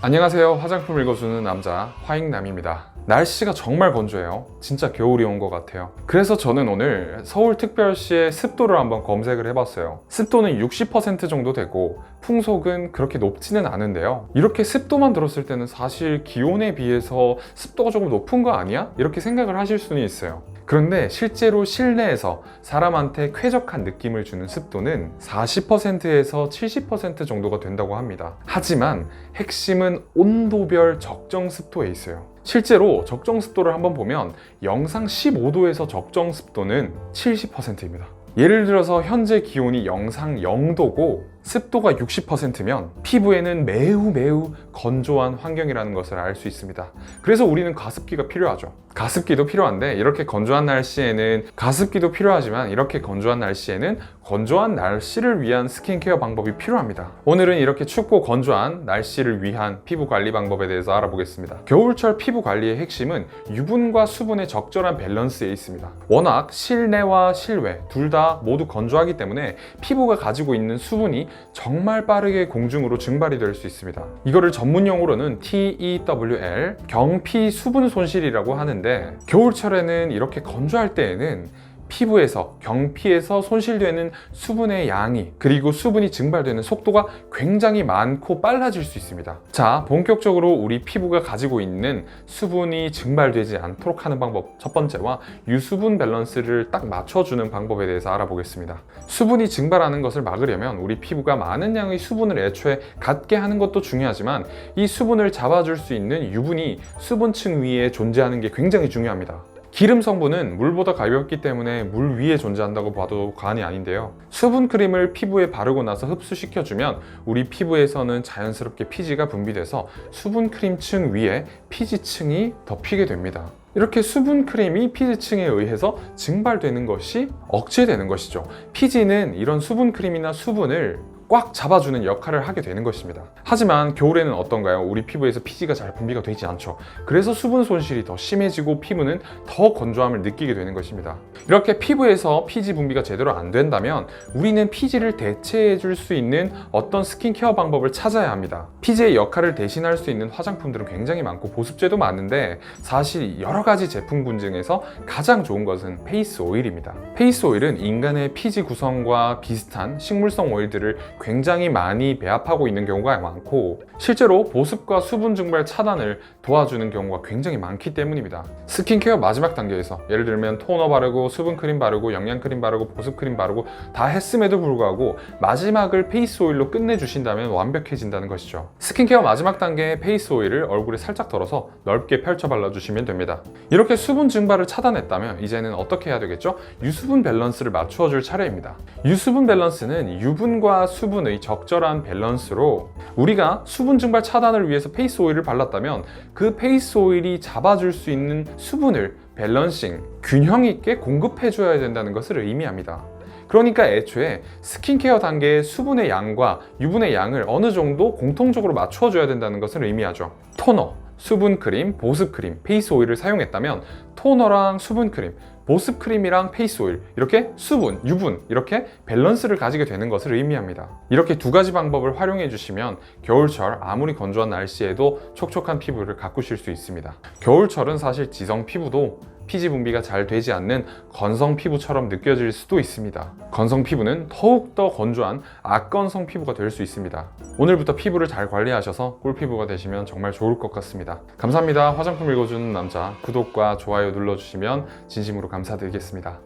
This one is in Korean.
안녕하세요. 화장품 읽어주는 남자 화익남입니다. 날씨가 정말 건조해요. 진짜 겨울이 온 것 같아요. 그래서 저는 오늘 서울특별시의 습도를 한번 검색을 해봤어요. 습도는 60% 정도 되고 풍속은 그렇게 높지는 않은데요. 이렇게 습도만 들었을 때는 사실 기온에 비해서 습도가 조금 높은 거 아니야? 이렇게 생각을 하실 수는 있어요. 그런데 실제로 실내에서 사람한테 쾌적한 느낌을 주는 습도는 40%에서 70% 정도가 된다고 합니다. 하지만 핵심은 온도별 적정 습도에 있어요. 실제로 적정 습도를 한번 보면 영상 15도에서 적정 습도는 70%입니다. 예를 들어서 현재 기온이 영상 0도고 습도가 60%면 피부에는 매우 건조한 환경이라는 것을 알 수 있습니다. 그래서 우리는 가습기가 필요하죠. 가습기도 필요한데 이렇게 건조한 날씨에는 가습기도 필요하지만 이렇게 건조한 날씨에는 건조한 날씨를 위한 스킨케어 방법이 필요합니다. 오늘은 이렇게 춥고 건조한 날씨를 위한 피부 관리 방법에 대해서 알아보겠습니다. 겨울철 피부 관리의 핵심은 유분과 수분의 적절한 밸런스에 있습니다. 워낙 실내와 실외 둘 다 모두 건조하기 때문에 피부가 가지고 있는 수분이 정말 빠르게 공중으로 증발이 될 수 있습니다. 이거를 전문 용어로는 TEWL, 경피 수분 손실이라고 하는데 겨울철에는 이렇게 건조할 때에는 피부에서, 경피에서 손실되는 수분의 양이 그리고 수분이 증발되는 속도가 굉장히 많고 빨라질 수 있습니다. 자, 본격적으로 우리 피부가 가지고 있는 수분이 증발되지 않도록 하는 방법 첫 번째와 유수분 밸런스를 딱 맞춰주는 방법에 대해서 알아보겠습니다. 수분이 증발하는 것을 막으려면 우리 피부가 많은 양의 수분을 애초에 갖게 하는 것도 중요하지만 이 수분을 잡아줄 수 있는 유분이 수분층 위에 존재하는 게 굉장히 중요합니다. 기름 성분은 물보다 가볍기 때문에 물 위에 존재한다고 봐도 과언이 아닌데요. 수분 크림을 피부에 바르고 나서 흡수시켜주면 우리 피부에서는 자연스럽게 피지가 분비돼서 수분 크림층 위에 피지층이 덮이게 됩니다. 이렇게 수분 크림이 피지층에 의해서 증발되는 것이 억제되는 것이죠. 피지는 이런 수분 크림이나 수분을 꽉 잡아주는 역할을 하게 되는 것입니다. 하지만 겨울에는 어떤가요? 우리 피부에서 피지가 잘 분비가 되지 않죠. 그래서 수분 손실이 더 심해지고 피부는 더 건조함을 느끼게 되는 것입니다. 이렇게 피부에서 피지 분비가 제대로 안 된다면 우리는 피지를 대체해 줄 수 있는 어떤 스킨케어 방법을 찾아야 합니다. 피지의 역할을 대신할 수 있는 화장품들은 굉장히 많고 보습제도 많은데 사실 여러 가지 제품군 중에서 가장 좋은 것은 페이스 오일입니다. 페이스 오일은 인간의 피지 구성과 비슷한 식물성 오일들을 굉장히 많이 배합하고 있는 경우가 많고 실제로 보습과 수분 증발 차단을 도와주는 경우가 굉장히 많기 때문입니다. 스킨케어 마지막 단계에서 예를 들면 토너 바르고 수분크림 바르고 영양크림 바르고 보습크림 바르고 다 했음에도 불구하고 마지막을 페이스 오일로 끝내주신다면 완벽해진다는 것이죠. 스킨케어 마지막 단계의 페이스 오일을 얼굴에 살짝 덜어서 넓게 펼쳐 발라주시면 됩니다. 이렇게 수분 증발을 차단했다면 이제는 어떻게 해야 되겠죠? 유수분 밸런스를 맞추어줄 차례입니다. 유수분 밸런스는 유분과 수분의 적절한 밸런스로 우리가 수분 증발 차단을 위해서 페이스 오일을 발랐다면 그 페이스 오일이 잡아줄 수 있는 수분을 밸런싱, 균형 있게 공급해 줘야 된다는 것을 의미합니다. 그러니까 애초에 스킨케어 단계의 수분의 양과 유분의 양을 어느 정도 공통적으로 맞춰줘야 된다는 것을 의미하죠. 토너, 수분크림, 보습크림, 페이스 오일을 사용했다면 토너랑 수분크림, 보습크림이랑 페이스 오일 이렇게 수분, 유분 이렇게 밸런스를 가지게 되는 것을 의미합니다. 이렇게 두 가지 방법을 활용해 주시면 겨울철 아무리 건조한 날씨에도 촉촉한 피부를 가꾸실 수 있습니다. 겨울철은 사실 지성 피부도 피지 분비가 잘 되지 않는 건성 피부처럼 느껴질 수도 있습니다. 건성 피부는 더욱더 건조한 악건성 피부가 될 수 있습니다. 오늘부터 피부를 잘 관리하셔서 꿀피부가 되시면 정말 좋을 것 같습니다. 감사합니다. 화장품 읽어주는 남자 구독과 좋아요 눌러주시면 진심으로 감사드리겠습니다.